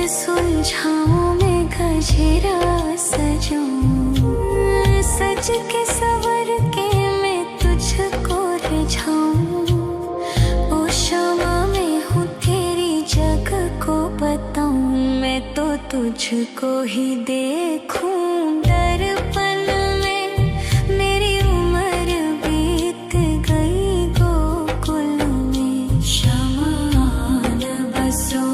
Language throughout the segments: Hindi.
सुलझाऊं मैं गजरा सजाऊं, सज के सवर के मैं तुझको रिझाऊं। ओ शमा मैं हूँ तेरी जग को बताऊं, मैं तो तुझको ही देखूं दर्पण में। मेरी उम्र बीत गई गोकुल में, शमान बसो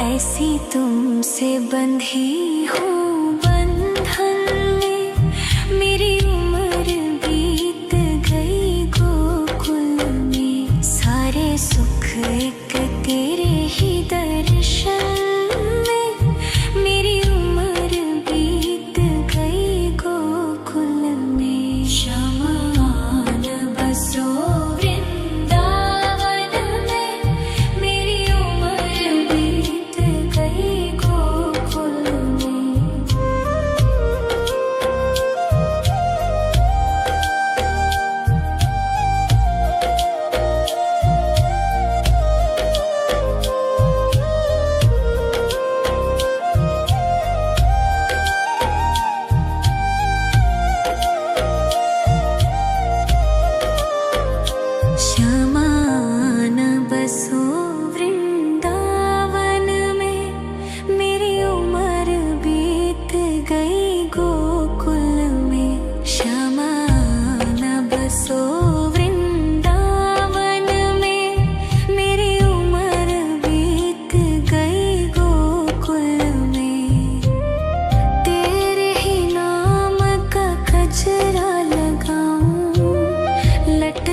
ऐसी तुमसे बंधी हूँ बंधन में, मेरी उम्र बीत गई गोकुल में। सारे सुख एक तेरे ही दर्शन में, मेरी उम्र बीत गई गोकुल में। शमान बसो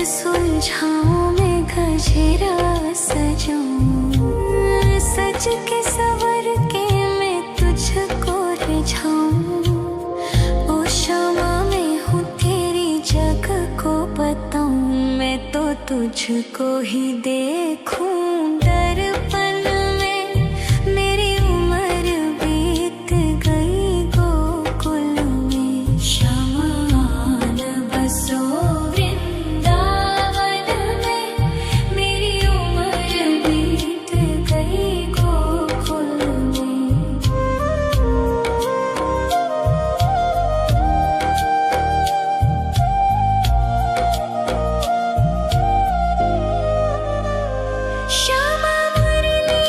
सुलझाऊं मैं गजरा सजाऊं, सज के सवर के मैं तुझको रिझाऊं। ओ शमा मैं हूँ तेरी जग को बताऊं, मैं तो तुझको ही देखूं दर्पण में। मेरी उम्र बीत गई गोकुल में, शमान बसो श्यामा मुरली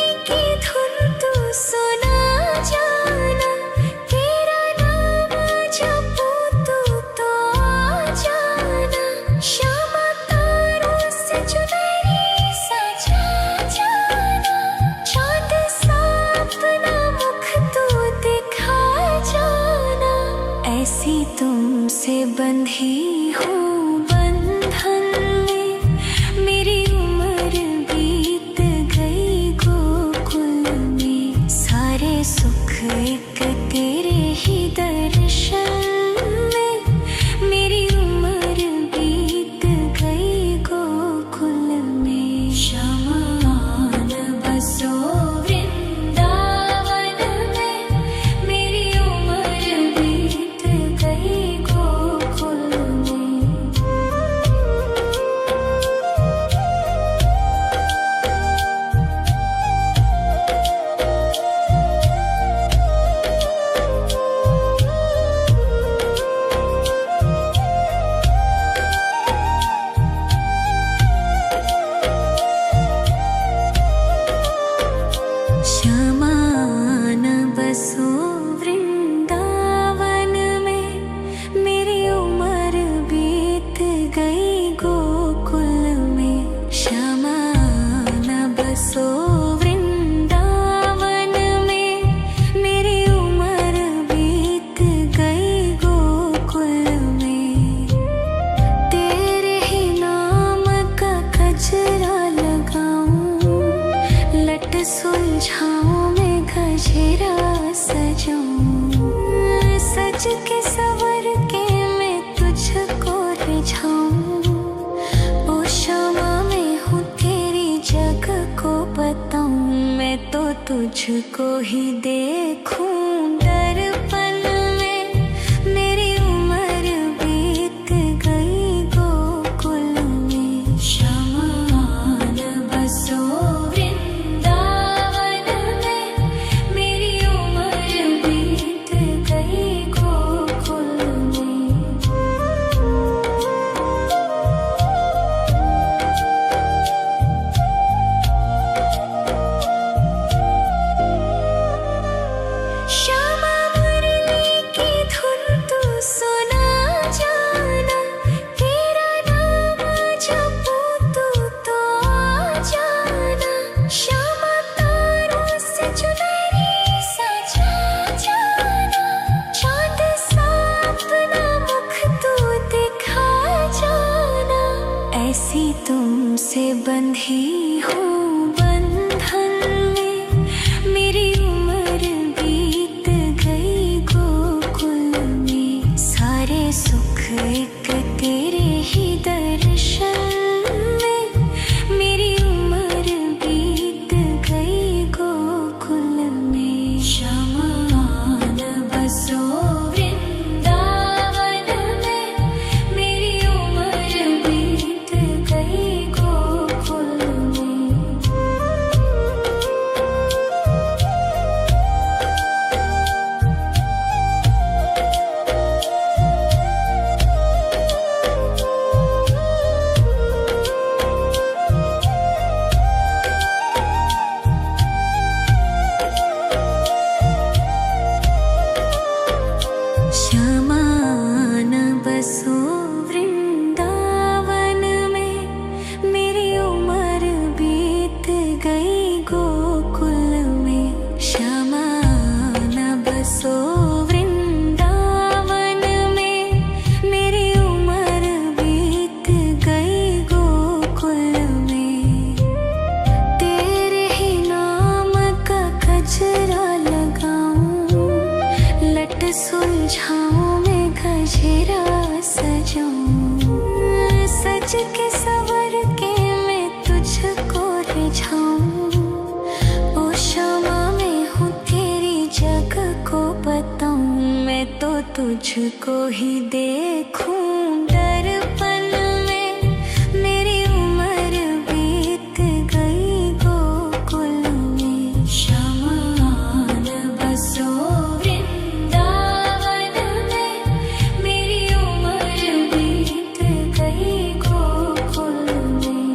सज के सवर के मैं तुझको रिझाऊं। ओ क्षमा में हूँ तेरी जग को बताऊं, मैं तो तुझको ही देखूं दर्पण में। मेरी उम्र बीत गई गोकुल में, शमान बसो वृंदावन में। मेरी उम्र बीत गई गोकुल में। श्यामा मुरली की धुन तू सुना जाना, तेरा नाम जपूं तू तो आ जाना। श्यामा तारों से चुनरी सजा जाना, चांद सा अपना मुख तू दिखा जाना। ऐसी तुमसे बंधी हूँ बंधन में, मेरी उम्र बीत गई गोकुल में। सारे सुख एक तेरे ही दर्शन में, मेरी उम्र बीत गई गोकुल में। शमान बसो वृंदावन में, मेरी उम्र बीत गई गोकुल में। श्यामान बसो वृंदावन में, मेरी उम्र बीत गई गोकुल में। श्यामान बसो वृंदावन में, मेरी उम्र बीत गई गोकुल में। तेरे ही नाम का गजरा लगाऊं, लट सुलझाऊं मैं गजरा सजाऊं। सज के सवर के मैं तुझको रिझाऊं। ओ क्षमा में हूँ तेरी जग को बताऊं, मैं तो तुझको ही देखूं दर्पण में। मेरी उम्र बीत गई गोकुल में। शमान बसो वृंदावन में, मेरी उम्र बीत गई गोकुल में।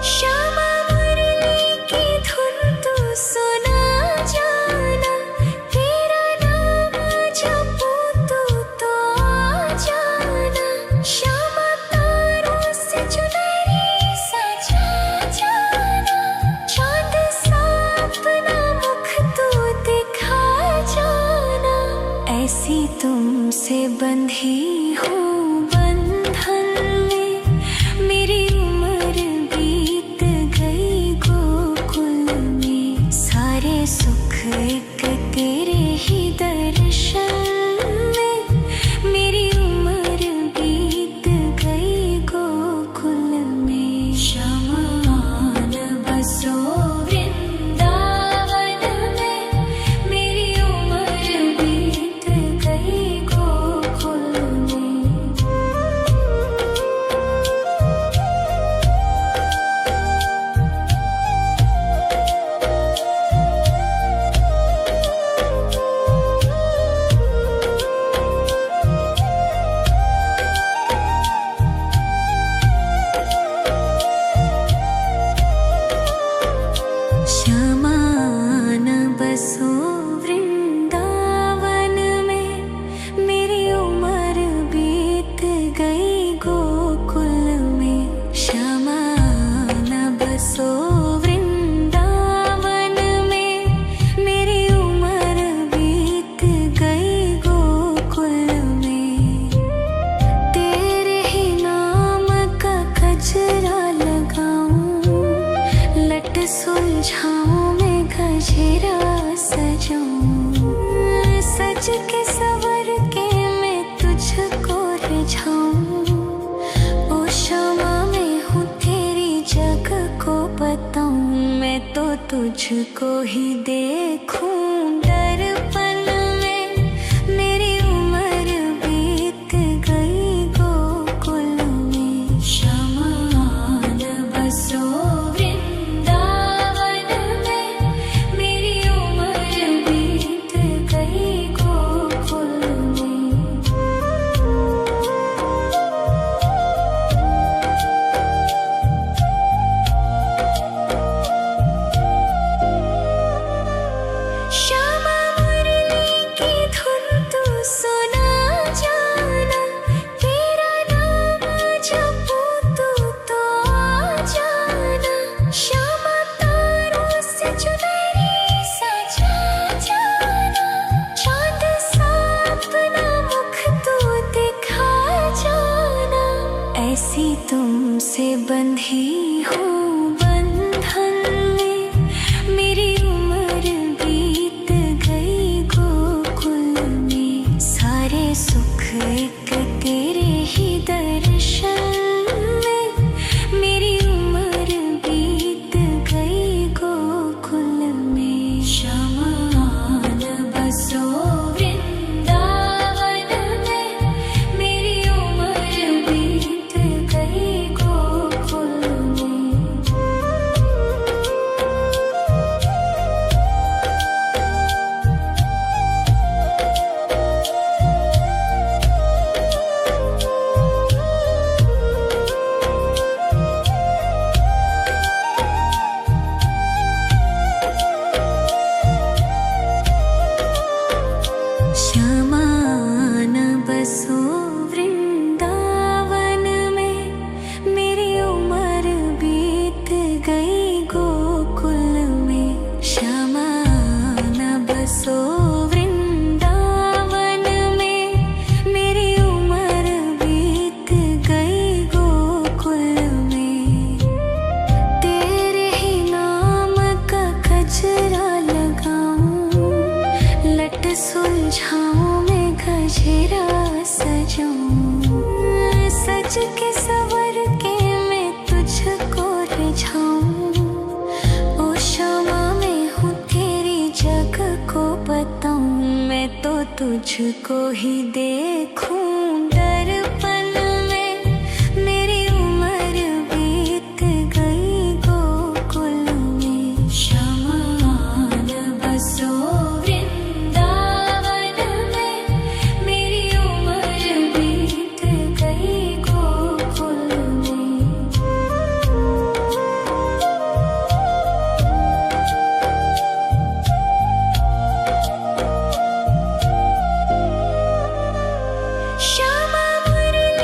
श्यामा मुरली की धुन तू सुना जाना, तेरा नाम जपूं तू तो आ जाना। श्यामा तारों से चुनरी सजा जाना, चांद सा अपना मुख तू दिखा जाना। ऐसी तुमसे बंधी हूँ बंधन में, मेरी उम्र बीत गई गोकुल में। सारे सुख एक तेरे ही दर्शन में, मेरी उम्र बीत गई गोकुल में। शमान बसो वृंदावन में, मेरी उम्र बीत गई गोकुल में। सजाऊं, सज के सवर के मैं तुझको रिझाऊं। ओ क्षमा मैं हूँ तेरी जग को बताऊं, मैं तो तुझको ही देखूं। दर्पण में मेरी उम्र बीत गई गोकुल में, शमान बसो वृंदावन में, मेरी उम्र बीत गई गोकुल में। श्यामा मुरली की धुन तू सुना जाना, तेरा नाम जपूं तो आ जाना। श्यामा तारों से चुनरी सजा जाना, चांद सा अपना मुख तू दिखा जाना। ऐसी तुमसे बंधी हूँ बंधन में, मेरी उम्र बीत गई गोकुल में। सारे सुख एक तेरे ही दर्शन में, मेरी उम्र बीत गई गोकुल में। शमान बसो वृंदावन में, मेरी उम्र बीत गई गोकुल में। शमान बसो वृंदावन में, मेरी उम्र बीत गई गोकुल में। शमान बसो वृंदावन में, मेरी उम्र बीत गई गोकुल में। तेरे ही नाम का गजरा लगाऊं, लट सुलझाऊं मैं गजरा सजाऊं। सज के सवर के मैं तुझको रिझाऊं। ओ क्षमा मैं हूँ तेरी जग को बताऊं, मैं तो तुझको ही देखूं। दर्पण में मेरी उम्र बीत गई गोकुल में। शमान बसो वृंदावन में, मेरी उम्र बीत गई गोकुल में। श्यामा मुरली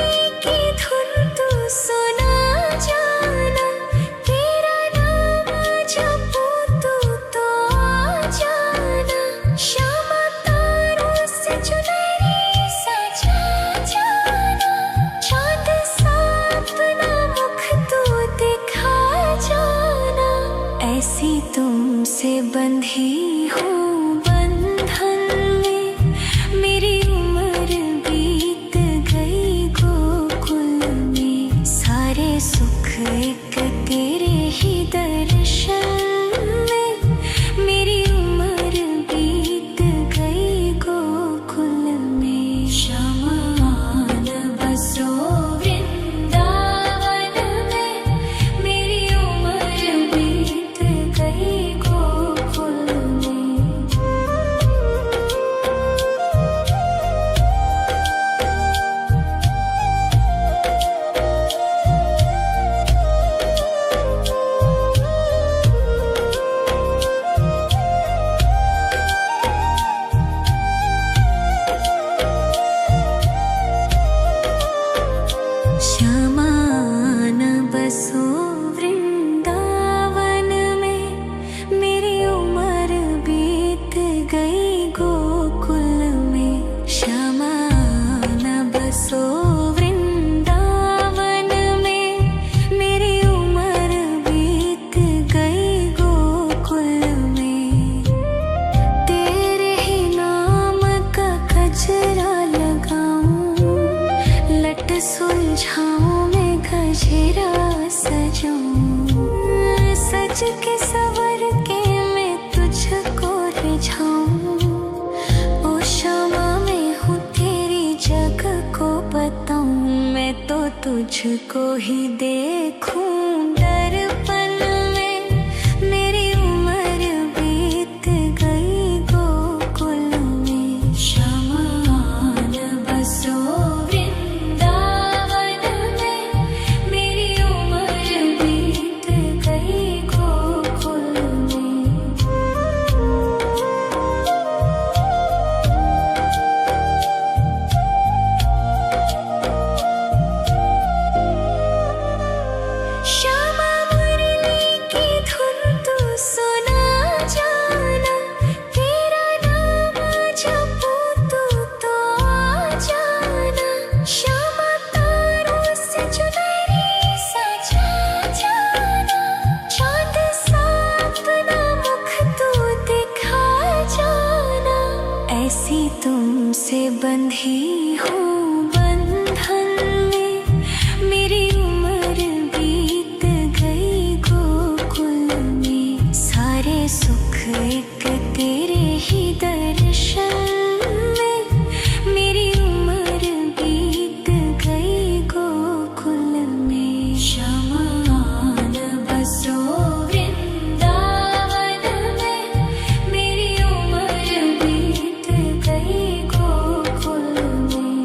जाऊं, सज के सवर के मैं तुझको रिझाऊं। ओ क्षमा मैं हूँ तेरी जग को बताऊं, मैं तो तुझको ही देखूं दर्पण में। मेरी उम्र बीत गई गोकुल में, शमान बसो वृंदावन में। मेरी उम्र बीत गई गोकुल में। श्यामा मुरली की धुन तू सुना जाना, तेरा नाम जपूं तू तो आ जाना। श्यामा तारों से चुनरी सजा जाना, चाँद सा अपना मुख तू दिखा जाना। ऐसी तुमसे बंधी हूँ बंधन में, मेरी उम्र बीत गई गोकुल में। सारे सुख एक तेरे ही दर्शन में, मेरी उम्र बीत गई गोकुल में। शमान बसो वृंदावन में, मेरी उम्र बीत गई गोकुल में।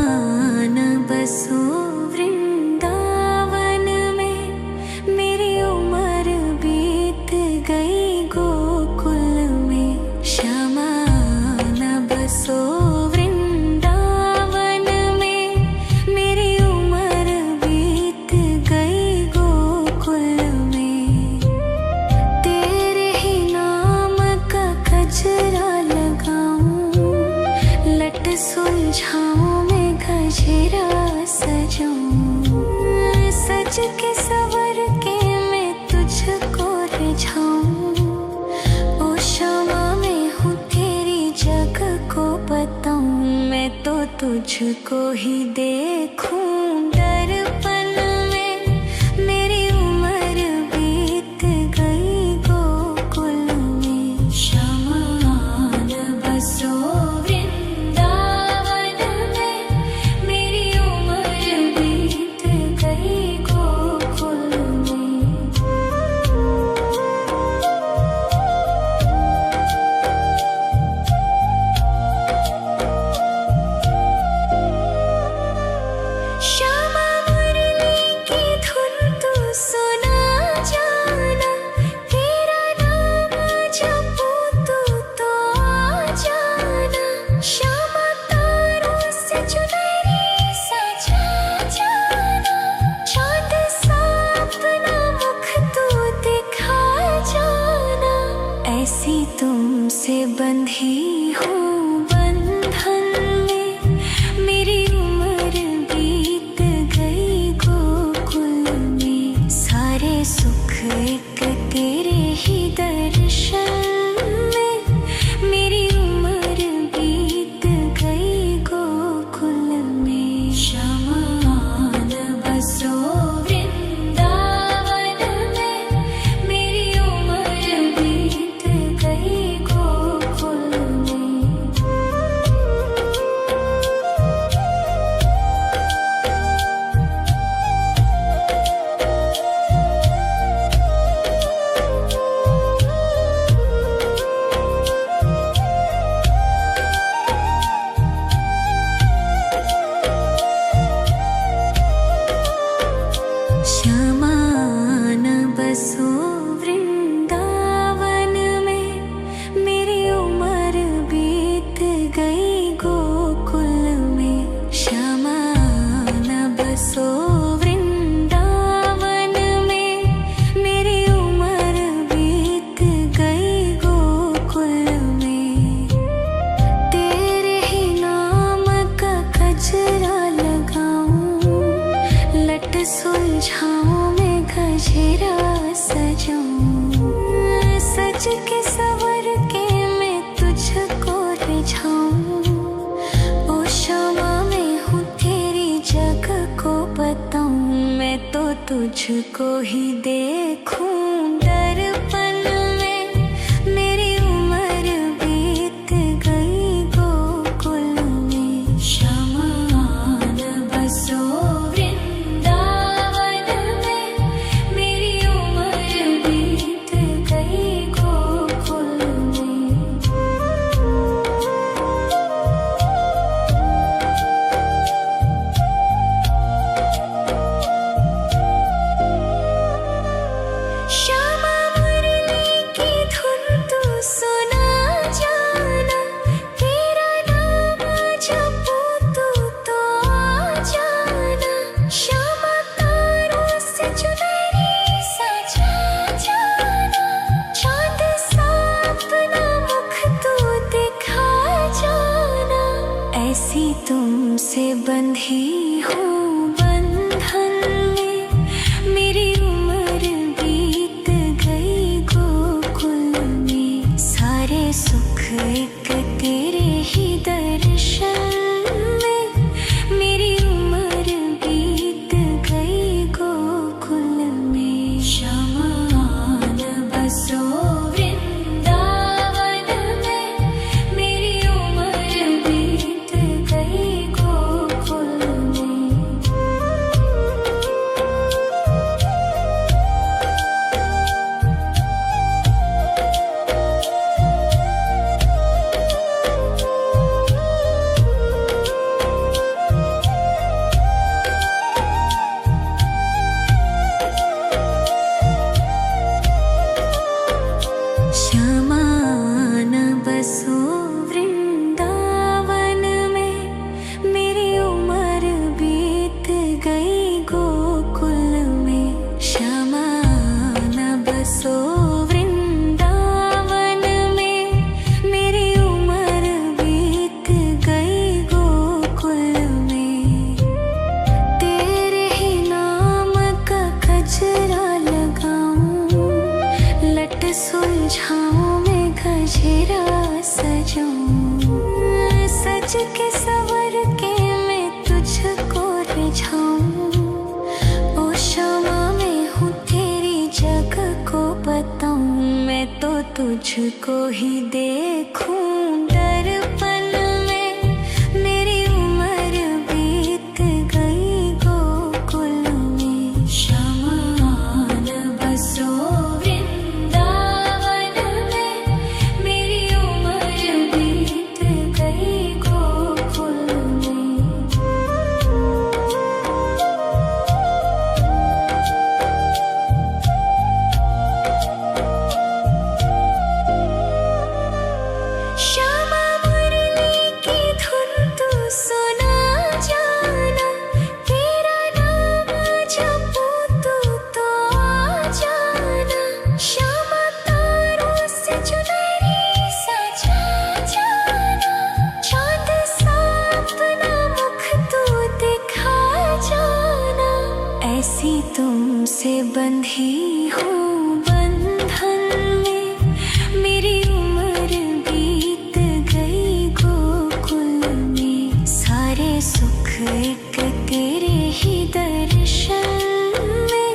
शमान बसो वृंदावन में, मेरी उम्र बीत गई गोकुल में। शमान बसो वृंदावन में, मेरी उम्र बीत गई गोकुल में। तेरे ही नाम का गजरा लगाऊं, लट सुलझाऊं मैं गजरा सजाऊं। सज के सवर के मैं तुझको रिझाऊं। ओ क्षमा मैं हूँ तेरी जग को बताऊं, मैं तो तुझको ही देखूं दर्पण में। मेरी उम्र बीत गई गोकुल में। शमान बसो वृंदावन में, मेरी उम्र बीत गई गोकुल में। लट सुलझाऊं मैं गजरा सजाऊं, सज के सवर के मैं तुझको रिझाऊं। ओ शामा मैं हूँ तेरी जग को बताऊं, मैं तो तुझको ही देखूं दर्पण में। मेरी उम्र बीत गई गोकुल में, श्यामा आन बसो वृंदावन में। मेरी उम्र बीत गई गोकुल में। श्यामा मुरली की धुन तू सुना जाना, तेरा नाम जपूं तो आ जाना। श्यामा तारों से चुनरी सजा जाना, चांद सा अपना मुख तू दिखा जाना। ऐसी तुमसे बंधी हूँ बंधन में, मेरी उम्र बीत गई गोकुल में। सारे सुख एक तेरे ही दर्शन में, मेरी उम्र बीत गई गोकुल में। श्यामा आन बसो वृंदावन में, मेरी उम्र बीत गई गोकुल में। श्यामा आन बसो वृंदावन में, मेरी उम्र बीत गई गोकुल में। श्यामा आन बसो वृंदावन में, मेरी उम्र बीत गई गोकुल में। तेरे ही नाम का गजरा लगाऊं, लट सुलझाऊं मैं गजरा सजाऊं, सज के सवर के मैं तुझको रिझाऊं। ओ शामा मैं हूँ तेरी जग को बताऊं, मैं तो तुझको ही देखूं दर्पण में। मेरी उम्र बीत गई गोकुल में, श्यामा आन बसो वृंदावन में। मेरी उम्र बीत गई गोकुल में। श्यामा मुरली की धुन तू सुना जाना, तेरा नाम जपूं तो आ जाना। श्यामा तारों से चुनरी सजा जाना, चांद सा अपना मुख तू दिखा जाना। ऐसी तुमसे बंधी हूँ बंधन में, मेरी उम्र बीत गई गोकुल में। सारे सुख एक तेरे ही दर्शन में,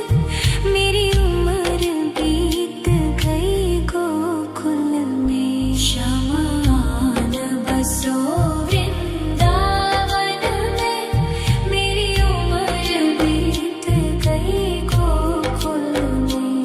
मेरी उम्र बीत गई गोकुल में। श्यामा आन बसो वृंदावन में, मेरी उम्र बीत गई गोकुल में।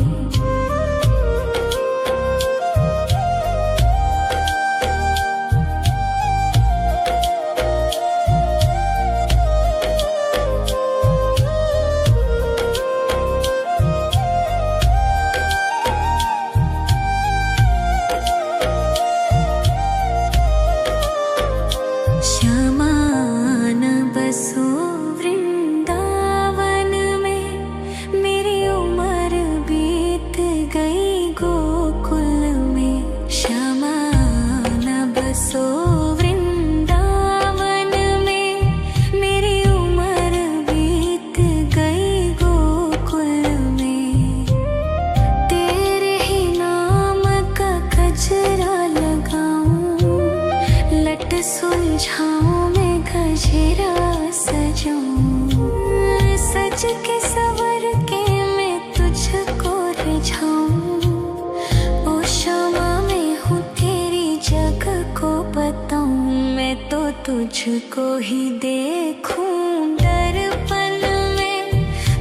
तुझको ही देखूं दर्पण में।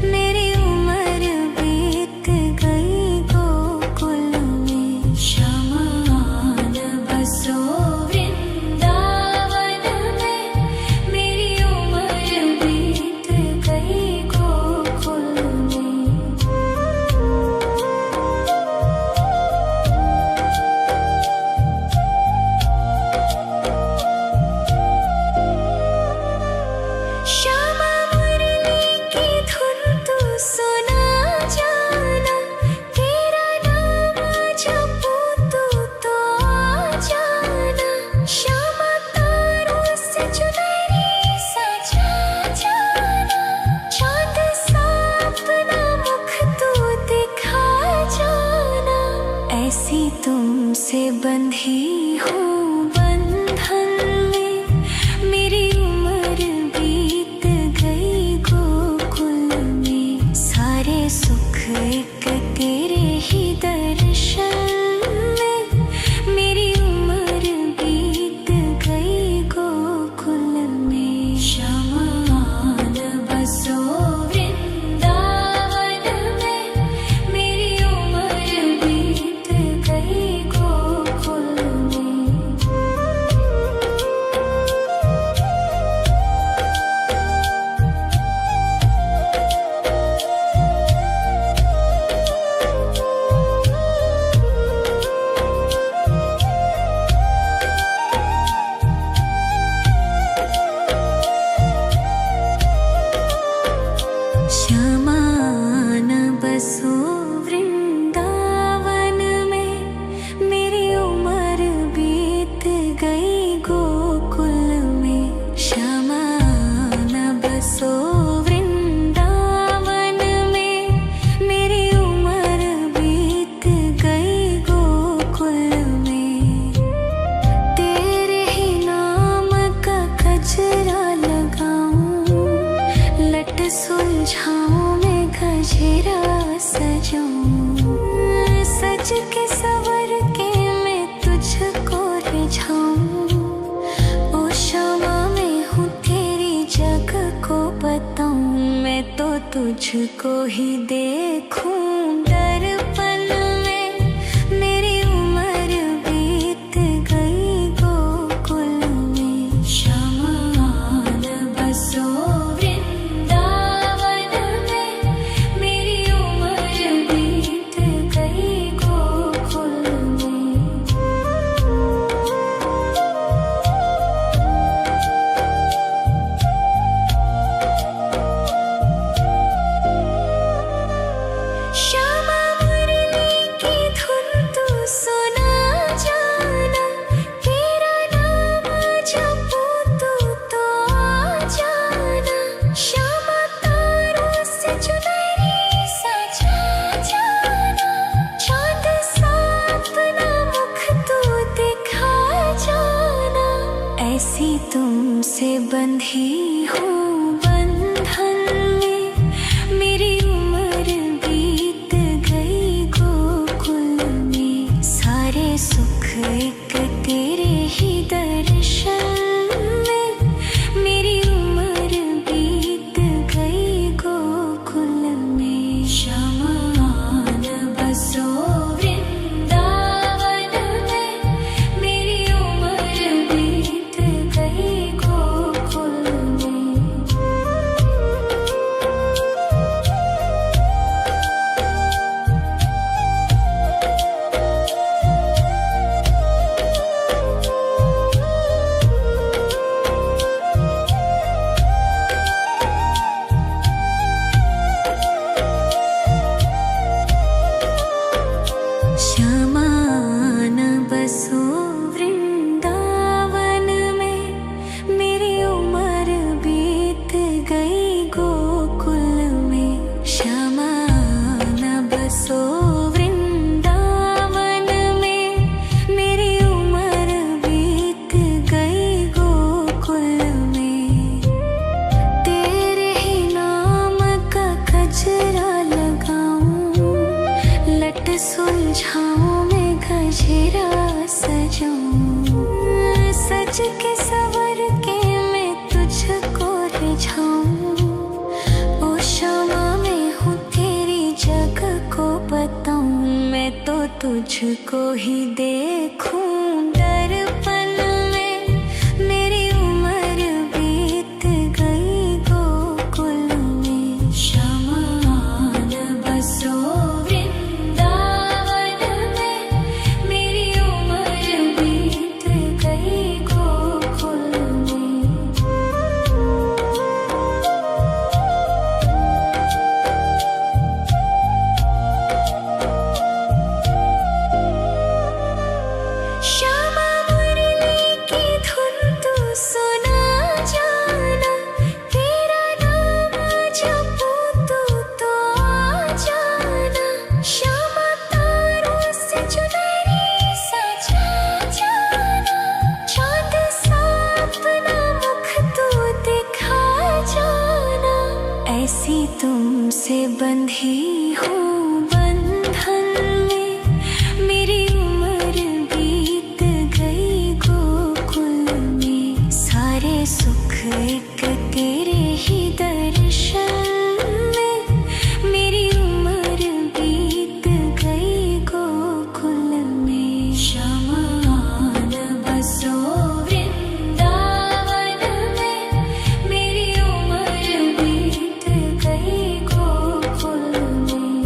मेरी उम्र बीत गई गोकुल में, शमान बसो वृंदावन में। मेरी उम्र बीत गई गोकुल में। श्यामा मुरली की धुन तू सुना जाना, तेरा नाम जपूं तू तो आ जाना। श्यामा तारों से चुनरी सजा जाना, चांद सा अपना मुख तू दिखा जाना। ऐसी तुमसे बंधी हूँ बंधन में, मेरी उम्र बीत गई गोकुल में। सारे सुख एक तेरे ही दर्शन में, मेरी उम्र बीत गई गोकुल में। शमान बसो वृंदावन में, मेरी उम्र बीत गई गोकुल में। श्यामान बसो वृंदावन में, मेरी उम्र बीत गई गोकुल में। श्यामान बसो वृंदावन में, मेरी उम्र बीत गई गोकुल में। तेरे ही नाम का गजरा लगाऊं, लट सुलझाऊं मैं गजरा सजाऊं। सज के सवर के मैं तुझको रिझाऊं। ओ श्यामा मैं हूँ तेरी जग को बताऊं, मैं तो तुझको ही देखूं दर्पण में। मेरी उम्र बीत गई गोकुल में। शमान बसो वृंदावन में, मेरी उम्र बीत गई गोकुल में। श्यामा मुरली की धुन तू सुना जाना, तेरा नाम जपूं तू तो आ जाना। श्यामा तारों से चुनरी सजा जाना, चांद सा अपना मुख तू दिखा जाना। ऐसी तुमसे बंधी हूँ बंधन में, मेरी उम्र बीत गई गोकुल में। सारे सुख एक तेरे ही दर्शन में, मेरी उम्र बीत गई गोकुल में। शमान बसो वृंदावन में, मेरी उम्र बीत गई गोकुल में। श्यामान बसो वृंदावन में, मेरी उम्र बीत गई गोकुल में। श्यामान बसो वृंदावन में, मेरी उम्र बीत गई गोकुल में। तेरे ही नाम का गजरा लगाऊं, लट सुलझाऊं मैं गजरा सजाऊं। सज के सवर के तुझको ही देखूं दर्पण में। मेरी उम्र बीत गई गोकुल में। श्यामा आन बसो वृंदावन में। मेरी उम्र बीत गई गोकुल में। श्यामा मुरली की धुन तू सुना जाना। तेरा नाम जपूं तो आ जाना। श्यामा तारों से चुनरी सजा जाना। चांद सा अपना मुख तू दिखा जाना। ऐसी तुमसे बंधी हूँ बंधन में। मेरी उम्र बीत गई गोकुल में। सारे सुख एक तेरे ही दर्शन में। मेरी उम्र बीत गई गोकुल में। श्यामा आन बसो वृंदावन में। मेरी उम्र बीत गई गोकुल में।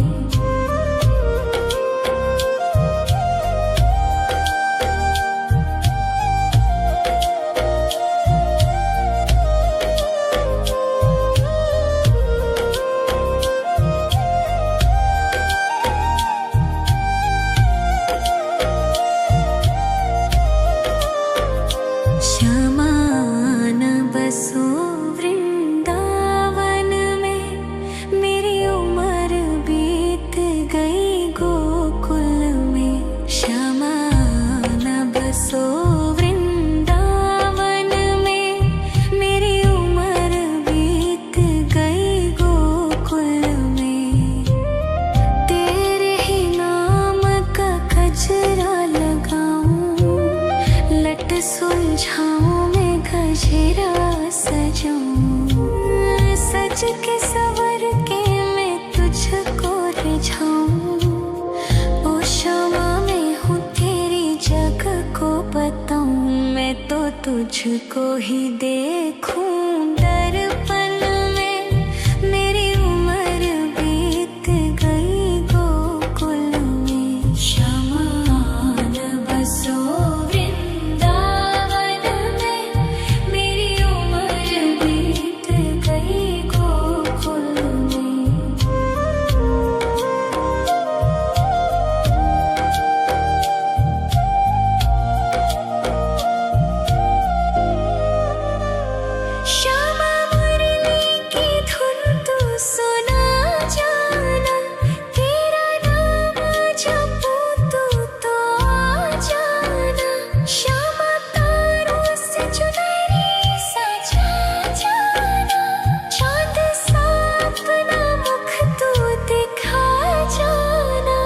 श्यामा आन बसो वृंदावन में। मेरी उम्र बीत गई गोकुल में। श्यामा आन बसो वृंदावन में। मेरी उम्र बीत गई गोकुल में। तेरे ही नाम का गजरा लगाऊं। लट सुलझाऊं मैं गजरा सजाऊं। सज के सवर के मैं तुझको रिझाऊं। ओ श्यामा मैं हूँ तेरी जग को बताऊं। मैं तो तुझको ही देखूं दर्पण में। मेरी उम्र बीत गई गोकुल में। श्यामा आन बसो वृंदावन में। मेरी उम्र बीत गई गोकुल में। श्यामा मुरली की धुन तू सुना जाना। तेरा नाम जपूं तो आ जाना। श्यामा तारों से चुनरी सजा जाना। चांद सा अपना मुख तू दिखा जाना।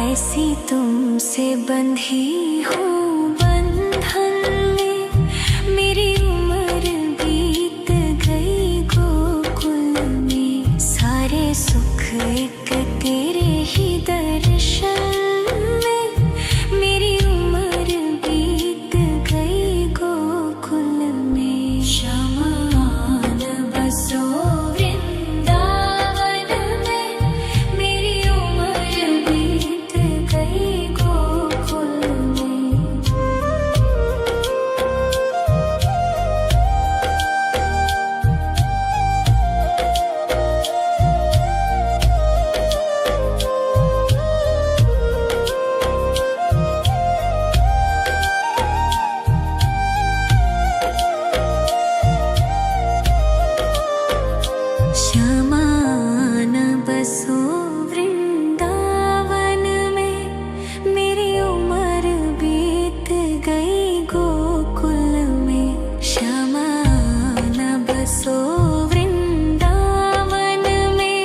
ऐसी तुमसे बंधी हूँ बंधन में। मेरी उम्र बीत गई गोकुल में। सारे सुख एक तेरे ही दर्शन में। मेरी उम्र बीत गई गोकुल में। श्यामा आन बसो वृंदावन में। मेरी उम्र बीत गई गोकुल में। श्यामा आन बसो वृंदावन में। मेरी उम्र बीत गई गोकुल में। श्यामा आन बसो वृंदावन में।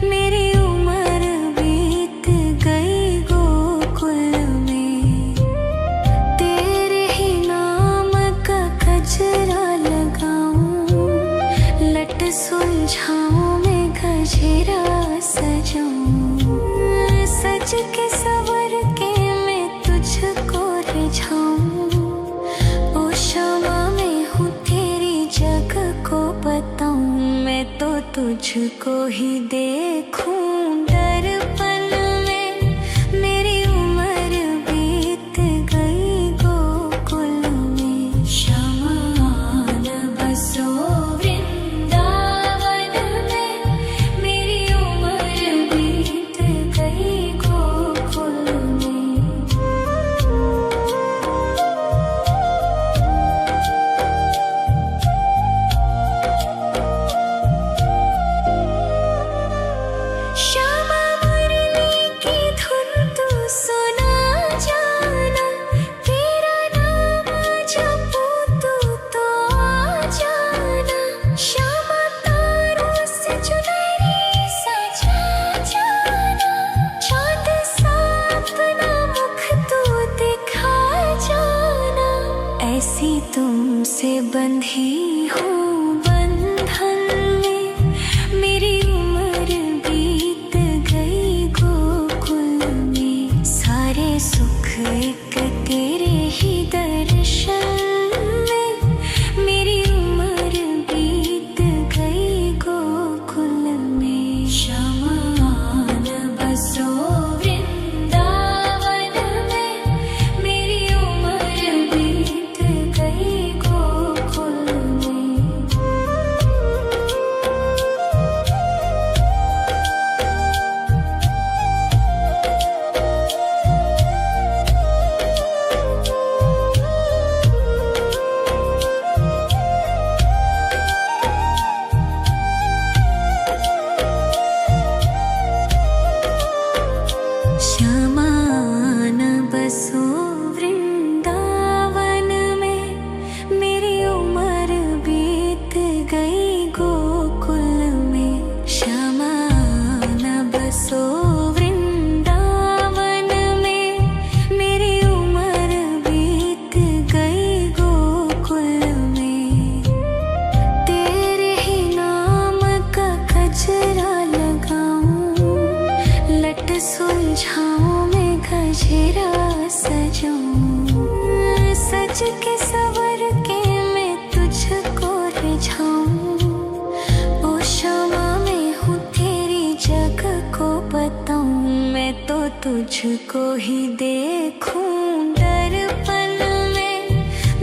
मेरी उम्र बीत गई गोकुल में। तेरे ही नाम का गजरा लगाऊं। लट सुलझाऊं मैं गजरा सजाऊं। सज के सवर के तुझको ही देखूं दर्पण में। मेरी उम्र बीत गई गोकुल में। शमान बसो वृंदावन में। मेरी उम्र बीत गई गोकुल में। श्यामा मुरली की धुन तू सुना जाना। तेरा नाम जपूं तो आ जाना। श्यामा तारों से चुनरी सजा जाना। चांद सा अपना मुख तू दिखा जाना। ऐसी तुमसे बंधी हूँ बंधन में। मेरी उम्र बीत गई गोकुल में। सारे सुख एक तेरे ही दर्शन में। मेरी उम्र बीत गई गोकुल में। शमान बसो वृंदावन में। मेरी उम्र बीत गई गोकुल में। श्यामान बसो वृंदावन में। मेरी उम्र बीत गई गोकुल में। श्यामान बसो वृंदावन में। मेरी उम्र बीत गई गोकुल में। तेरे ही नाम का गजरा लगाऊं। लट सुलझाऊं मैं गजरा सजाऊं। सज के सवर के मैं तुझको रिझाऊं। ओ श्यामा मैं हूँ तेरी जग को बताऊं। मैं तो तुझको ही देखूं